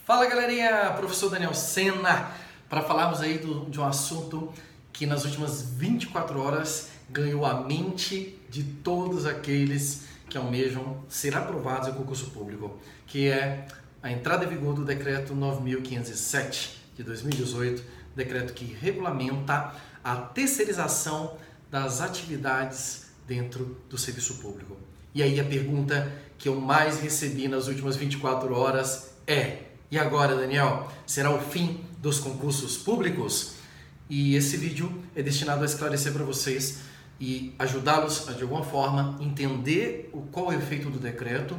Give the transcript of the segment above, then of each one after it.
Fala galerinha, professor Daniel Sena, para falarmos aí de um assunto que nas últimas 24 horas ganhou a mente de todos aqueles que almejam ser aprovados em concurso público, que é a entrada em vigor do decreto 9.507 de 2018, decreto que regulamenta a terceirização das atividades dentro do serviço público. E aí a pergunta que eu mais recebi nas últimas 24 horas é: e agora, Daniel, será o fim dos concursos públicos? E esse vídeo é destinado a esclarecer para vocês e ajudá-los a, de alguma forma, entender qual é o efeito do decreto,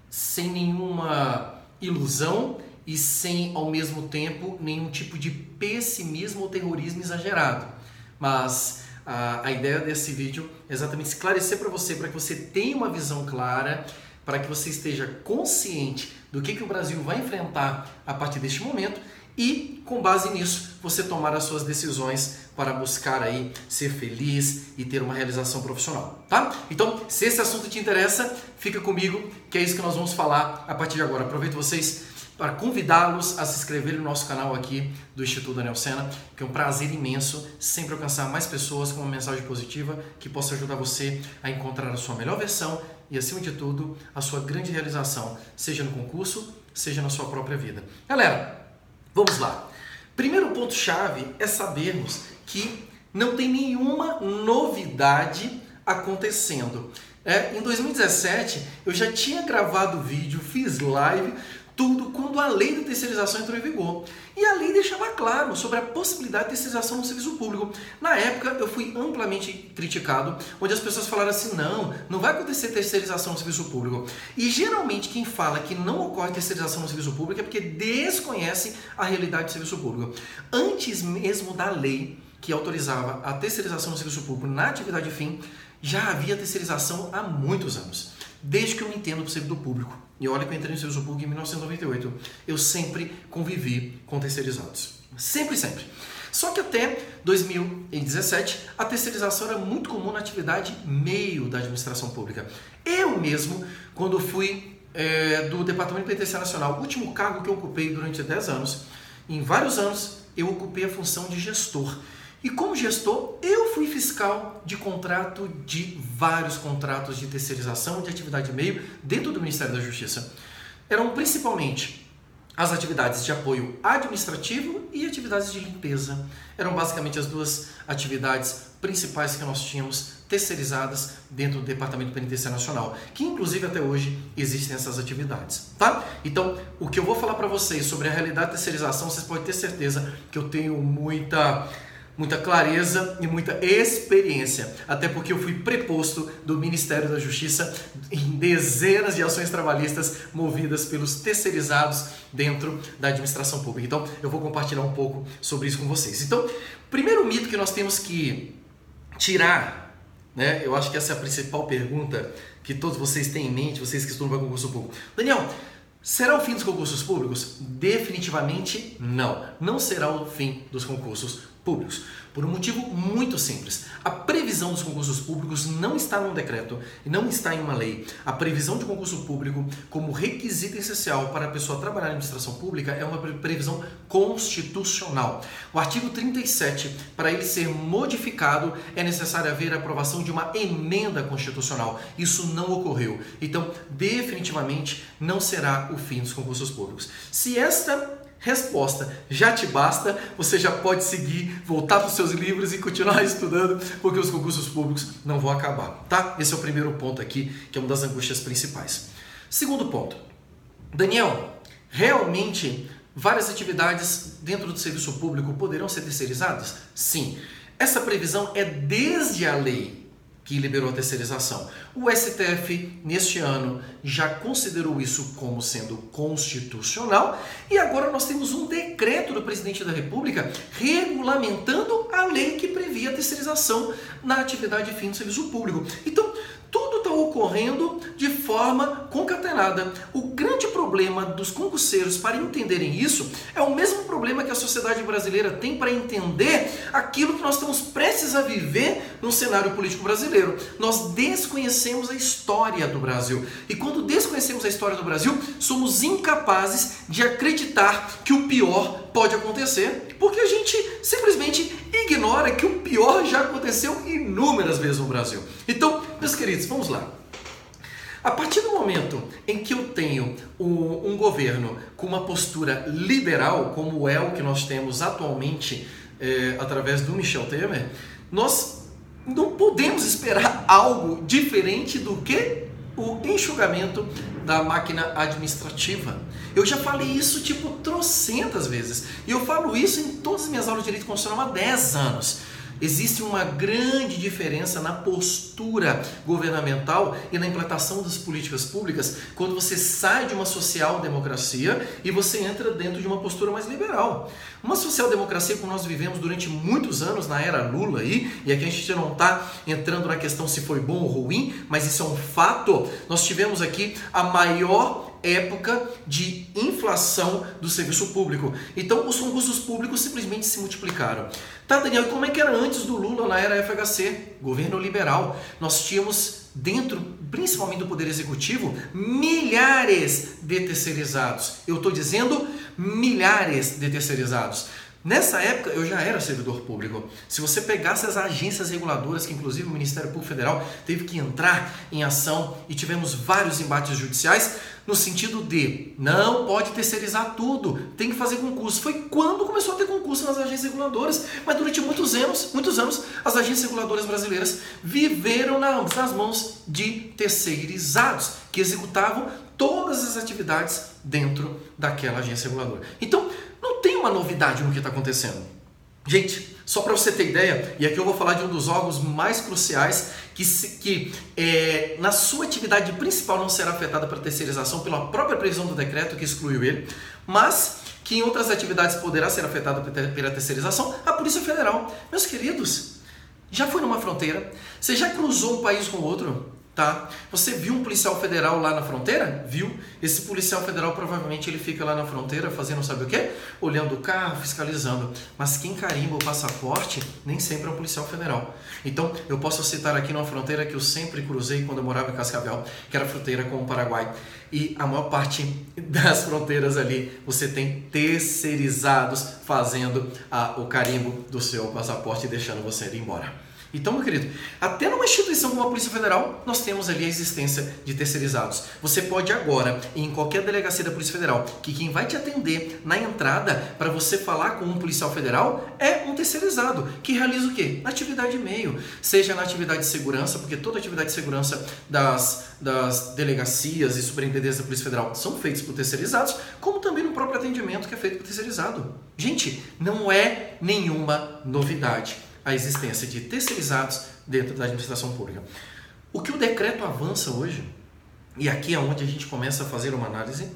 sem nenhuma ilusão e sem, ao mesmo tempo, nenhum tipo de pessimismo ou terrorismo exagerado. Mas a ideia desse vídeo é exatamente esclarecer para que você tenha uma visão clara, para que você esteja consciente do que o Brasil vai enfrentar a partir deste momento e, com base nisso, você tomar as suas decisões para buscar aí ser feliz e ter uma realização profissional, tá? Então, se esse assunto te interessa, fica comigo, que é isso que nós vamos falar a partir de agora. Aproveito vocês para convidá-los a se inscreverem no nosso canal aqui do Instituto Daniel Sena, que é um prazer imenso sempre alcançar mais pessoas com uma mensagem positiva que possa ajudar você a encontrar a sua melhor versão e, acima de tudo, a sua grande realização, seja no concurso, seja na sua própria vida. Galera, vamos lá. Primeiro ponto-chave é sabermos que não tem nenhuma novidade acontecendo. Em 2017, eu já tinha gravado vídeo, fiz live, tudo quando a lei da terceirização entrou em vigor. E a lei deixava claro sobre a possibilidade de terceirização no serviço público. Na época, eu fui amplamente criticado, onde as pessoas falaram assim: não vai acontecer terceirização no serviço público. E geralmente quem fala que não ocorre terceirização no serviço público é porque desconhece a realidade do serviço público. Antes mesmo da lei que autorizava a terceirização no serviço público na atividade fim, já havia terceirização há muitos anos, desde que eu me entendo do servidor público. E olha que eu entrei no serviço público em 1998. Eu sempre convivi com terceirizados. Sempre. Só que até 2017, a terceirização era muito comum na atividade meio da administração pública. Eu mesmo, quando fui do Departamento Penitenciário Nacional, o último cargo que eu ocupei durante 10 anos, em vários anos eu ocupei a função de gestor. E como gestor, eu fui fiscal de contrato de vários contratos de terceirização de atividade meio dentro do Ministério da Justiça. Eram principalmente as atividades de apoio administrativo e atividades de limpeza. Eram basicamente as duas atividades principais que nós tínhamos terceirizadas dentro do Departamento Penitenciário Nacional, que inclusive até hoje existem essas atividades, tá? Então, o que eu vou falar para vocês sobre a realidade da terceirização, vocês podem ter certeza que eu tenho muita clareza e muita experiência, até porque eu fui preposto do Ministério da Justiça em dezenas de ações trabalhistas movidas pelos terceirizados dentro da administração pública. Então, eu vou compartilhar um pouco sobre isso com vocês. Então, primeiro mito que nós temos que tirar, né? Eu acho que essa é a principal pergunta que todos vocês têm em mente, vocês que estudam para concurso público. Daniel, será o fim dos concursos públicos? Definitivamente não. Não será o fim dos concursos públicos, por um motivo muito simples. A previsão dos concursos públicos não está num decreto e não está em uma lei. A previsão de concurso público como requisito essencial para a pessoa trabalhar na administração pública é uma previsão constitucional. O artigo 37, para ele ser modificado, é necessário haver a aprovação de uma emenda constitucional. Isso não ocorreu. Então, definitivamente, não será o fim dos concursos públicos. Se esta resposta já te basta, você já pode seguir, voltar para os seus livros e continuar estudando, porque os concursos públicos não vão acabar, tá? Esse é o primeiro ponto aqui, que é uma das angústias principais. Segundo ponto: Daniel, realmente várias atividades dentro do serviço público poderão ser terceirizadas? Sim. Essa previsão é desde a lei que liberou a terceirização. O STF, neste ano, já considerou isso como sendo constitucional e agora nós temos um decreto do presidente da República regulamentando a lei que previa a terceirização na atividade fim do serviço público. Então, tudo está ocorrendo de forma concatenada. O grande problema dos concurseiros para entenderem isso é o mesmo problema que a sociedade brasileira tem para entender aquilo que nós estamos prestes a viver no cenário político brasileiro. Nós desconhecemos a história do Brasil. E quando desconhecemos a história do Brasil, somos incapazes de acreditar que o pior pode acontecer, porque a gente simplesmente ignora que o pior já aconteceu inúmeras vezes no Brasil. Então, meus queridos, vamos lá. A partir do momento em que eu tenho um governo com uma postura liberal, como é o que nós temos atualmente através do Michel Temer, nós não podemos esperar algo diferente do que o enxugamento da máquina administrativa. Eu já falei isso trocentas vezes. E eu falo isso em todas as minhas aulas de direito constitucional há 10 anos. Existe uma grande diferença na postura governamental e na implantação das políticas públicas quando você sai de uma social-democracia e você entra dentro de uma postura mais liberal. Uma social-democracia como nós vivemos durante muitos anos na era Lula e aqui a gente não está entrando na questão se foi bom ou ruim, mas isso é um fato. Nós tivemos aqui a maior época de inflação do serviço público. Então, os concursos públicos simplesmente se multiplicaram. Tá, Daniel, e como é que era antes do Lula na era FHC? Governo liberal. Nós tínhamos dentro, principalmente do Poder Executivo, milhares de terceirizados. Eu estou dizendo milhares de terceirizados. Nessa época, eu já era servidor público. Se você pegasse as agências reguladoras, que inclusive o Ministério Público Federal teve que entrar em ação e tivemos vários embates judiciais, no sentido de não pode terceirizar tudo, tem que fazer concurso. Foi quando começou a ter concurso nas agências reguladoras, mas durante muitos anos, as agências reguladoras brasileiras viveram nas mãos de terceirizados, que executavam todas as atividades dentro daquela agência reguladora. Então, não tem uma novidade no que está acontecendo. Gente, só para você ter ideia, e aqui eu vou falar de um dos órgãos mais cruciais que na sua atividade principal não será afetada pela terceirização pela própria previsão do decreto que excluiu ele, mas que em outras atividades poderá ser afetada pela terceirização, a Polícia Federal. Meus queridos, já foi numa fronteira? Você já cruzou um país com outro? Tá? Você viu um policial federal lá na fronteira? Viu? Esse policial federal provavelmente ele fica lá na fronteira fazendo sabe o quê? Olhando o carro, fiscalizando. Mas quem carimba o passaporte nem sempre é um policial federal. Então eu posso citar aqui uma fronteira que eu sempre cruzei quando eu morava em Cascavel, que era a fronteira com o Paraguai. E a maior parte das fronteiras ali você tem terceirizados fazendo o carimbo do seu passaporte e deixando você ir embora. Então, meu querido, até numa instituição como a Polícia Federal, nós temos ali a existência de terceirizados. Você pode agora, em qualquer delegacia da Polícia Federal, que quem vai te atender na entrada para você falar com um policial federal é um terceirizado, que realiza o quê? Atividade e-mail, seja na atividade de segurança, porque toda atividade de segurança das delegacias e superintendências da Polícia Federal são feitas por terceirizados, como também no próprio atendimento que é feito por terceirizado. Gente, não é nenhuma novidade a existência de terceirizados dentro da administração pública. O que o decreto avança hoje, e aqui é onde a gente começa a fazer uma análise,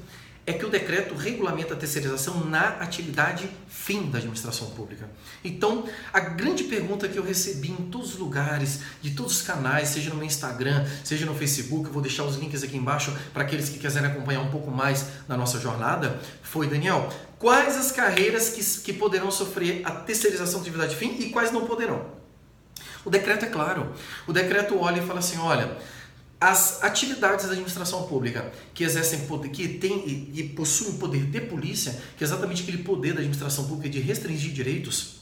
é que o decreto regulamenta a terceirização na atividade fim da administração pública. Então, a grande pergunta que eu recebi em todos os lugares, de todos os canais, seja no meu Instagram, seja no Facebook, eu vou deixar os links aqui embaixo para aqueles que quiserem acompanhar um pouco mais da nossa jornada, foi, Daniel, quais as carreiras que poderão sofrer a terceirização de atividade fim e quais não poderão? O decreto é claro. O decreto olha e fala assim, olha, as atividades da administração pública que exercem poder, que tem e possuem poder de polícia, que é exatamente aquele poder da administração pública de restringir direitos,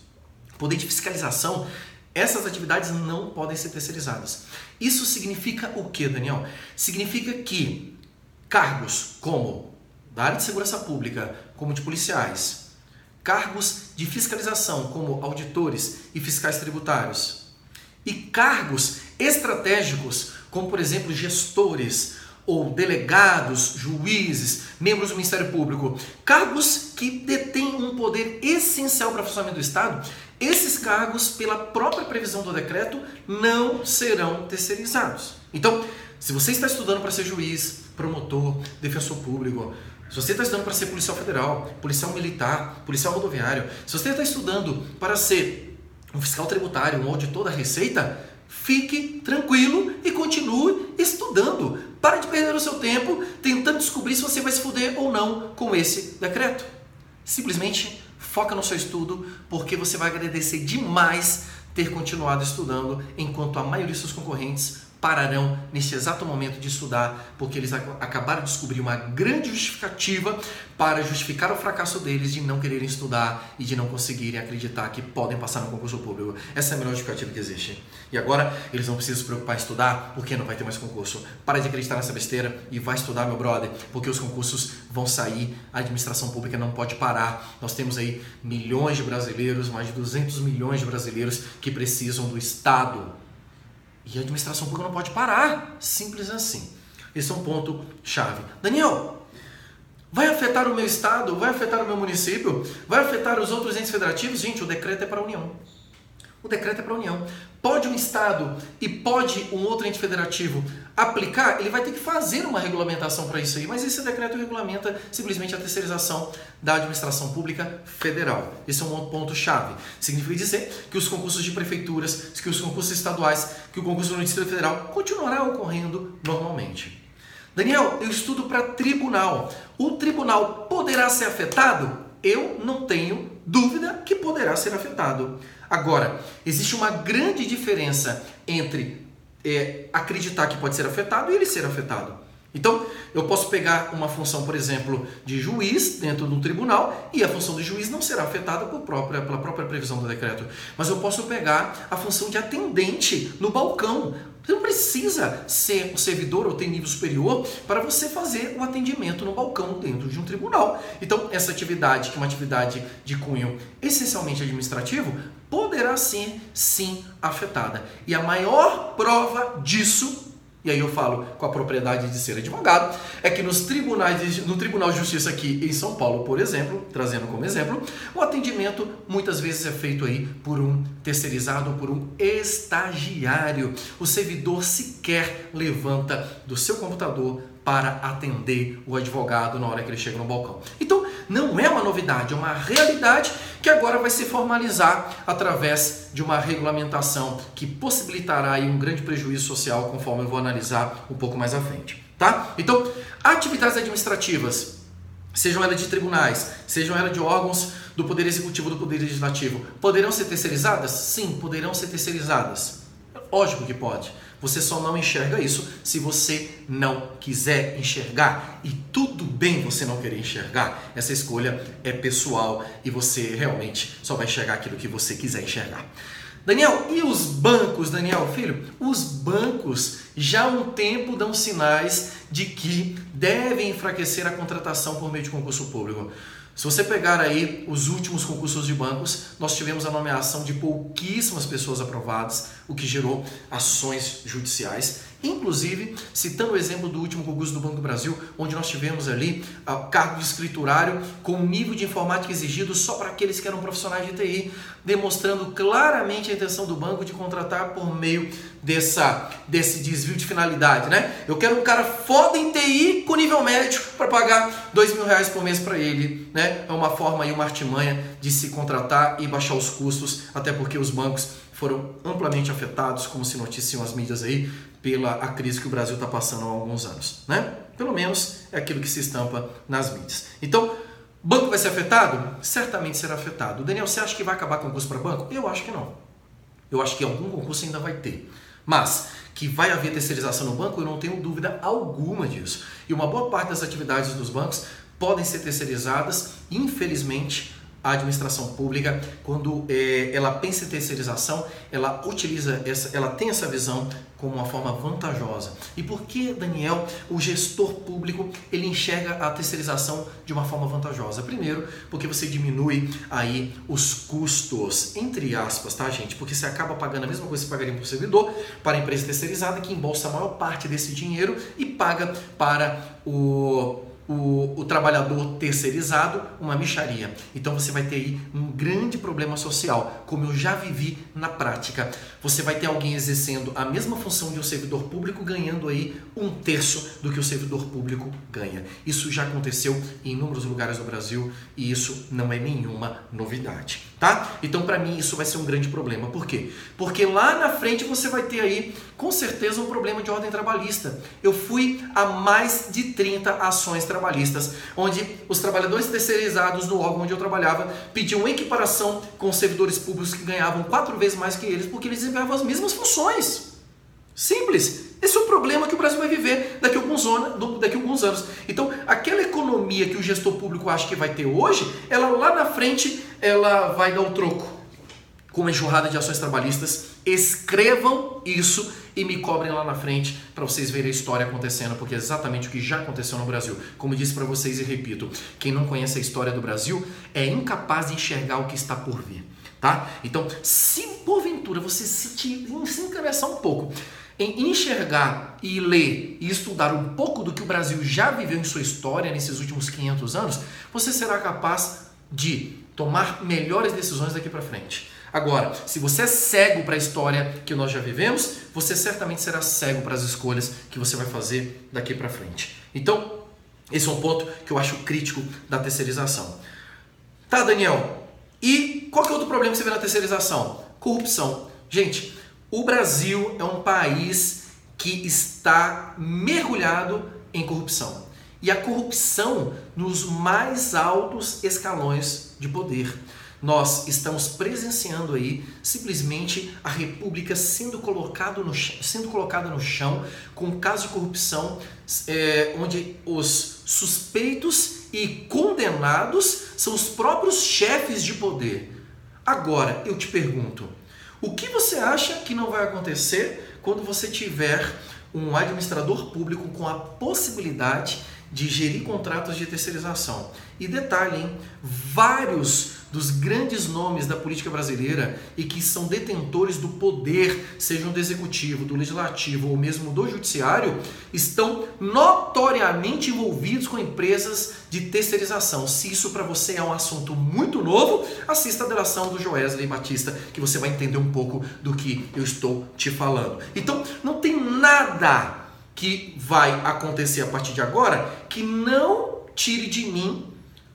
poder de fiscalização, essas atividades não podem ser terceirizadas. Isso significa o que, Daniel? Significa que cargos como da área de segurança pública, como de policiais, cargos de fiscalização, como auditores e fiscais tributários, e cargos estratégicos, como por exemplo gestores ou delegados, juízes, membros do Ministério Público, cargos que detêm um poder essencial para o funcionamento do Estado, esses cargos, pela própria previsão do decreto, não serão terceirizados. Então, se você está estudando para ser juiz, promotor, defensor público, se você está estudando para ser policial federal, policial militar, policial rodoviário, se você está estudando para ser um fiscal tributário, um auditor da Receita, fique tranquilo e continue estudando. Para de perder o seu tempo tentando descobrir se você vai se fuder ou não com esse decreto. Simplesmente foca no seu estudo, porque você vai agradecer demais ter continuado estudando, enquanto a maioria dos seus concorrentes pararão neste exato momento de estudar, porque eles acabaram de descobrir uma grande justificativa para justificar o fracasso deles de não quererem estudar e de não conseguirem acreditar que podem passar no concurso público. Essa é a melhor justificativa que existe. E agora eles não precisam se preocupar em estudar, porque não vai ter mais concurso. Para de acreditar nessa besteira e vai estudar, meu brother, porque os concursos vão sair, a administração pública não pode parar. Nós temos aí milhões de brasileiros, mais de 200 milhões de brasileiros que precisam do Estado. E a administração pública não pode parar. Simples assim. Esse é um ponto chave. Daniel, vai afetar o meu estado? Vai afetar o meu município? Vai afetar os outros entes federativos? Gente, o decreto é para a União. O decreto é para a União. Pode um estado e pode um outro ente federativo aplicar? Ele vai ter que fazer uma regulamentação para isso aí, mas esse decreto regulamenta simplesmente a terceirização da administração pública federal. Esse é um outro ponto-chave. Significa dizer que os concursos de prefeituras, que os concursos estaduais, que o concurso do Distrito Federal continuará ocorrendo normalmente. Daniel, eu estudo para tribunal. O tribunal poderá ser afetado? Eu não tenho dúvida que poderá ser afetado. Agora, existe uma grande diferença entre acreditar que pode ser afetado e ele ser afetado. Então, eu posso pegar uma função, por exemplo, de juiz dentro de um tribunal e a função de juiz não será afetada pela própria previsão do decreto. Mas eu posso pegar a função de atendente no balcão. Você não precisa ser um servidor ou ter nível superior para você fazer um atendimento no balcão dentro de um tribunal. Então, essa atividade, que é uma atividade de cunho essencialmente administrativo, poderá ser, sim, afetada. E a maior prova disso, e aí eu falo com a propriedade de ser advogado, é que no Tribunal de Justiça aqui em São Paulo, por exemplo, trazendo como exemplo, o atendimento muitas vezes é feito aí por um terceirizado ou por um estagiário. O servidor sequer levanta do seu computador para atender o advogado na hora que ele chega no balcão. Então, não é uma novidade, é uma realidade que agora vai se formalizar através de uma regulamentação que possibilitará aí um grande prejuízo social, conforme eu vou analisar um pouco mais à frente, tá? Então, atividades administrativas, sejam elas de tribunais, sejam elas de órgãos do Poder Executivo ou do Poder Legislativo, poderão ser terceirizadas? Sim, poderão ser terceirizadas. Lógico que pode. Você só não enxerga isso se você não quiser enxergar. E tudo bem você não querer enxergar. Essa escolha é pessoal e você realmente só vai enxergar aquilo que você quiser enxergar. Daniel, e os bancos, Daniel, filho? Os bancos já há um tempo dão sinais de que devem enfraquecer a contratação por meio de concurso público. Se você pegar aí os últimos concursos de bancos, nós tivemos a nomeação de pouquíssimas pessoas aprovadas, o que gerou ações judiciais. Inclusive, citando o exemplo do último concurso do Banco do Brasil, onde nós tivemos ali cargo de escriturário com nível de informática exigido só para aqueles que eram profissionais de TI, demonstrando claramente a intenção do banco de contratar por meio desse desvio de finalidade, né? Eu quero um cara foda em TI com nível médio para pagar R$2.000 por mês para ele, né? É uma forma e uma artimanha de se contratar e baixar os custos, até porque os bancos foram amplamente afetados, como se noticiam as mídias aí, pela crise que o Brasil está passando há alguns anos, né? Pelo menos é aquilo que se estampa nas mídias. Então, banco vai ser afetado? Certamente será afetado. Daniel, você acha que vai acabar concurso para banco? Eu acho que não. Eu acho que algum concurso ainda vai ter. Mas que vai haver terceirização no banco, eu não tenho dúvida alguma disso. E uma boa parte das atividades dos bancos podem ser terceirizadas, infelizmente. A administração pública, quando ela pensa em terceirização, ela tem essa visão como uma forma vantajosa. E por que, Daniel, o gestor público ele enxerga a terceirização de uma forma vantajosa? Primeiro, porque você diminui aí os custos, entre aspas, tá, gente? Porque você acaba pagando a mesma coisa que você pagaria para o servidor, para a empresa terceirizada, que embolsa a maior parte desse dinheiro e paga para o trabalhador terceirizado uma mixaria. Então você vai ter aí um grande problema social, como eu já vivi na prática. Você vai ter alguém exercendo a mesma função de um servidor público, ganhando aí 1/3 do que o servidor público ganha. Isso já aconteceu em inúmeros lugares do Brasil e isso não é nenhuma novidade. Tá? Então, para mim, isso vai ser um grande problema. Por quê? Porque lá na frente você vai ter aí, com certeza, um problema de ordem trabalhista. Eu fui a mais de 30 ações trabalhistas, onde os trabalhadores terceirizados no órgão onde eu trabalhava pediam equiparação com os servidores públicos que ganhavam 4 vezes mais que eles, porque eles desempenhavam as mesmas funções. Simples. Esse é o problema que o Brasil vai viver daqui a alguns anos. Então, aquela economia que o gestor público acha que vai ter hoje, ela lá na frente, ela vai dar o troco com uma enxurrada de ações trabalhistas. Escrevam isso e me cobrem lá na frente para vocês verem a história acontecendo, porque é exatamente o que já aconteceu no Brasil. Como eu disse para vocês e repito, quem não conhece a história do Brasil é incapaz de enxergar o que está por vir. Tá? Então, se porventura você se interessar um pouco em enxergar e ler e estudar um pouco do que o Brasil já viveu em sua história nesses últimos 500 anos, você será capaz de tomar melhores decisões daqui para frente. Agora, se você é cego para a história que nós já vivemos, você certamente será cego para as escolhas que você vai fazer daqui para frente. Então, esse é um ponto que eu acho crítico da terceirização. Tá, Daniel? E qual que é outro problema que você vê na terceirização? Corrupção. Gente, o Brasil é um país que está mergulhado em corrupção. E a corrupção nos mais altos escalões de poder. Nós estamos presenciando aí simplesmente a República sendo colocada no chão com casos de corrupção onde os suspeitos e condenados são os próprios chefes de poder. Agora, eu te pergunto, o que você acha que não vai acontecer quando você tiver um administrador público com a possibilidade de gerir contratos de terceirização? E detalhe, hein? Vários dos grandes nomes da política brasileira e que são detentores do poder, sejam do executivo, do legislativo ou mesmo do judiciário, estão notoriamente envolvidos com empresas de terceirização. Se isso para você é um assunto muito novo, assista a delação do Joesley Batista, que você vai entender um pouco do que eu estou te falando. Então, não tem nada que vai acontecer a partir de agora que não tire de mim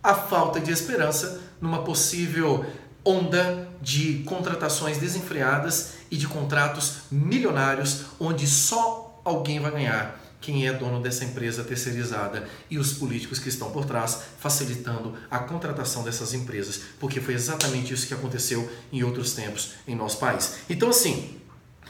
a falta de esperança numa possível onda de contratações desenfreadas e de contratos milionários, onde só alguém vai ganhar, quem é dono dessa empresa terceirizada e os políticos que estão por trás, facilitando a contratação dessas empresas, porque foi exatamente isso que aconteceu em outros tempos em nosso país. Então, assim,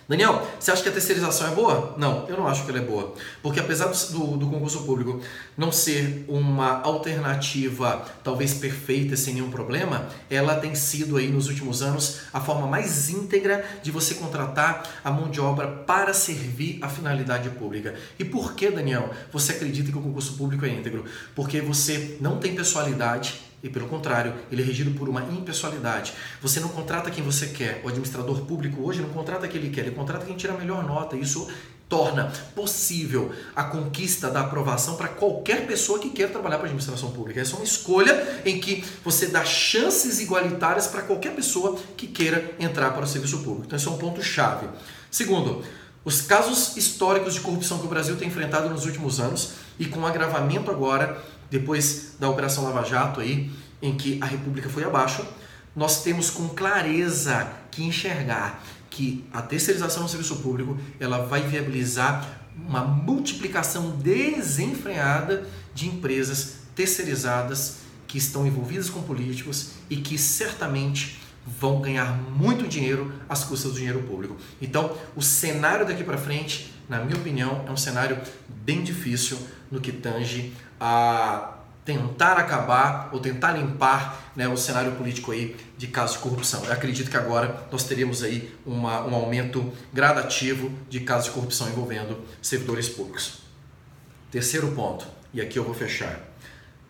Daniel, você acha que a terceirização é boa? Não, eu não acho que ela é boa. Porque apesar do concurso público não ser uma alternativa talvez perfeita, sem nenhum problema, ela tem sido aí nos últimos anos a forma mais íntegra de você contratar a mão de obra para servir a finalidade pública. E por que, Daniel, você acredita que o concurso público é íntegro? Porque você não tem pessoalidade. E pelo contrário, ele é regido por uma impessoalidade. Você não contrata quem você quer. O administrador público hoje não contrata quem ele quer, ele contrata quem tira a melhor nota. Isso torna possível a conquista da aprovação para qualquer pessoa que queira trabalhar para a administração pública. Essa é uma escolha em que você dá chances igualitárias para qualquer pessoa que queira entrar para o serviço público. Então, esse é um ponto-chave. Segundo, os casos históricos de corrupção que o Brasil tem enfrentado nos últimos anos e com agravamento agora, depois da Operação Lava Jato, aí, em que a República foi abaixo, nós temos com clareza que enxergar que a terceirização no serviço público ela vai viabilizar uma multiplicação desenfreada de empresas terceirizadas que estão envolvidas com políticos e que certamente vão ganhar muito dinheiro às custas do dinheiro público. Então, o cenário daqui para frente, na minha opinião, é um cenário bem difícil no que tange a tentar acabar ou tentar limpar, né, o cenário político aí de casos de corrupção. Eu acredito que agora nós teremos aí um aumento gradativo de casos de corrupção envolvendo servidores públicos. Terceiro ponto, e aqui eu vou fechar.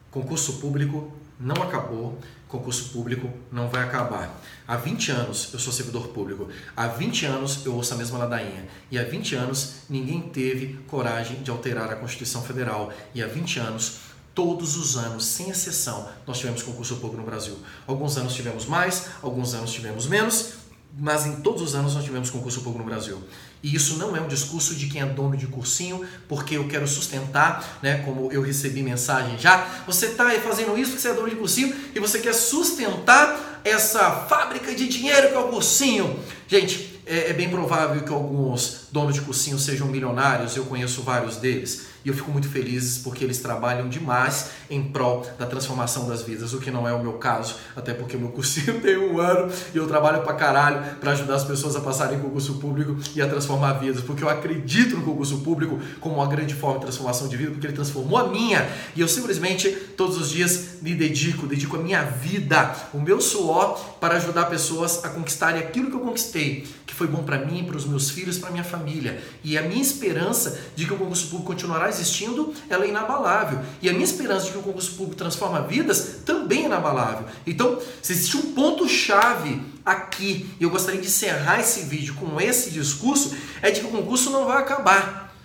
Concurso público não acabou, concurso público não vai acabar. Há 20 anos eu sou servidor público, há 20 anos eu ouço a mesma ladainha, e há 20 anos ninguém teve coragem de alterar a Constituição Federal, e há 20 anos, todos os anos, sem exceção, nós tivemos concurso público no Brasil. Alguns anos tivemos mais, alguns anos tivemos menos, mas em todos os anos nós tivemos concurso público no Brasil. E isso não é um discurso de quem é dono de cursinho, porque eu quero sustentar, né, como eu recebi mensagem já, você está fazendo isso porque você é dono de cursinho e você quer sustentar essa fábrica de dinheiro que é o cursinho. Gente, é bem provável que alguns donos de cursinho sejam milionários, eu conheço vários deles. E eu fico muito feliz porque eles trabalham demais em prol da transformação das vidas, o que não é o meu caso, até porque o meu cursinho tem 1 ano e eu trabalho pra caralho para ajudar as pessoas a passarem em concurso público e a transformar vidas, porque eu acredito no concurso público como uma grande forma de transformação de vida, porque ele transformou a minha e eu simplesmente todos os dias me dedico a minha vida, o meu suor para ajudar pessoas a conquistarem aquilo que eu conquistei, que foi bom para mim, para os meus filhos, para minha família. E a minha esperança de que o concurso público continuará existindo, ela é inabalável. E a minha esperança de que o concurso público transforma vidas também é inabalável. Então, se existe um ponto-chave aqui, e eu gostaria de encerrar esse vídeo com esse discurso, é de que o concurso não vai acabar.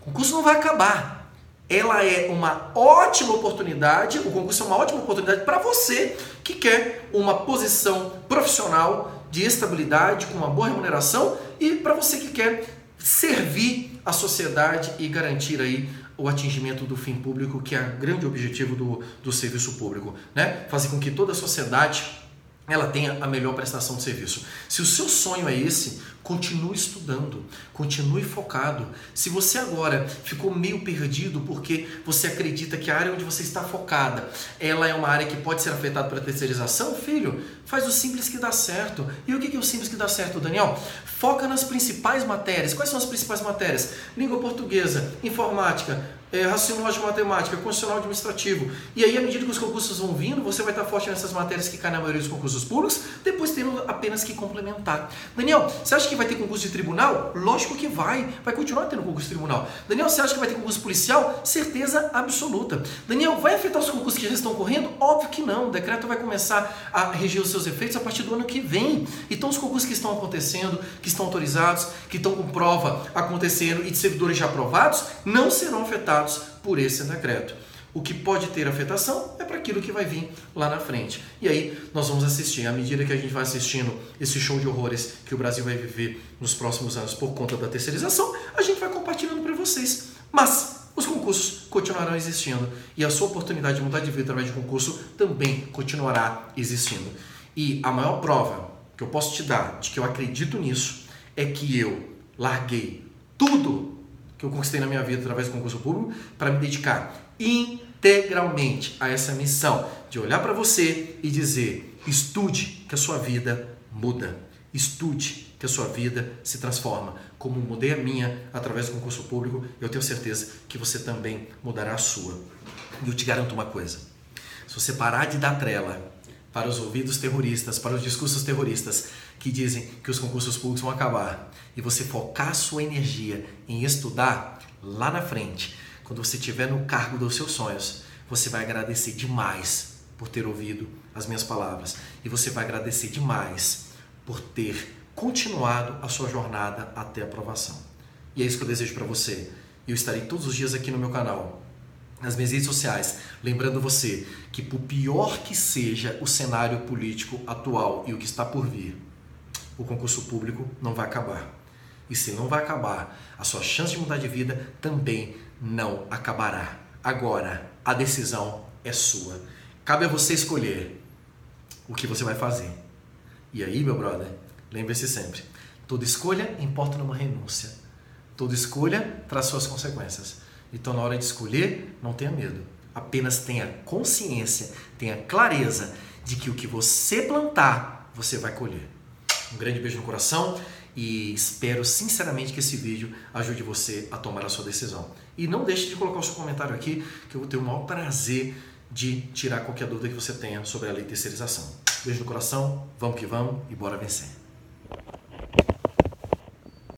O concurso não vai acabar. Ela é uma ótima oportunidade, o concurso é uma ótima oportunidade para você que quer uma posição profissional de estabilidade, com uma boa remuneração, e para você que quer servir a sociedade e garantir aí o atingimento do fim público, que é o grande objetivo do serviço público, né? Fazer com que toda a sociedade ela tenha a melhor prestação de serviço. Se o seu sonho é esse, continue estudando, continue focado. Se você agora ficou meio perdido porque você acredita que a área onde você está focada, ela é uma área que pode ser afetada pela terceirização, filho, faz o simples que dá certo. E o que é o simples que dá certo, Daniel? Foca nas principais matérias. Quais são as principais matérias? Língua portuguesa, informática, raciocínio lógico matemática, constitucional administrativo. E aí, à medida que os concursos vão vindo, você vai estar forte nessas matérias que caem na maioria dos concursos públicos, depois tendo apenas que complementar. Daniel, você acha que vai ter concurso de tribunal? Lógico que vai. Vai continuar tendo concurso de tribunal. Daniel, você acha que vai ter concurso policial? Certeza absoluta. Daniel, vai afetar os concursos que já estão correndo? Óbvio que não. O decreto vai começar a reger os seus efeitos a partir do ano que vem. Então, os concursos que estão acontecendo, que estão autorizados, que estão com prova acontecendo e de servidores já aprovados, não serão afetados por esse decreto. O que pode ter afetação é para aquilo que vai vir lá na frente. E aí nós vamos assistir, à medida que a gente vai assistindo esse show de horrores que o Brasil vai viver nos próximos anos por conta da terceirização, a gente vai compartilhando para vocês. Mas os concursos continuarão existindo e a sua oportunidade de mudar de vida através de concurso também continuará existindo. E a maior prova que eu posso te dar de que eu acredito nisso é que eu larguei tudo que eu conquistei na minha vida através do concurso público para me dedicar integralmente a essa missão de olhar para você e dizer: estude que a sua vida muda, estude que a sua vida se transforma. Como mudei a minha através do concurso público, eu tenho certeza que você também mudará a sua. E eu te garanto uma coisa: se você parar de dar trela para os ouvidos terroristas, para os discursos terroristas que dizem que os concursos públicos vão acabar, e você focar sua energia em estudar, lá na frente, quando você estiver no cargo dos seus sonhos, você vai agradecer demais por ter ouvido as minhas palavras. E você vai agradecer demais por ter continuado a sua jornada até a aprovação. E é isso que eu desejo para você. Eu estarei todos os dias aqui no meu canal, nas minhas redes sociais, lembrando você que, por pior que seja o cenário político atual e o que está por vir, o concurso público não vai acabar. E se não vai acabar, a sua chance de mudar de vida também não acabará. Agora, a decisão é sua. Cabe a você escolher o que você vai fazer. E aí, meu brother, lembre-se sempre, toda escolha importa numa renúncia. Toda escolha traz suas consequências. Então, na hora de escolher, não tenha medo. Apenas tenha consciência, tenha clareza de que o que você plantar, você vai colher. Um grande beijo no coração e espero sinceramente que esse vídeo ajude você a tomar a sua decisão. E não deixe de colocar o seu comentário aqui, que eu vou ter o maior prazer de tirar qualquer dúvida que você tenha sobre a lei de terceirização. Beijo no coração, vamos que vamos e bora vencer.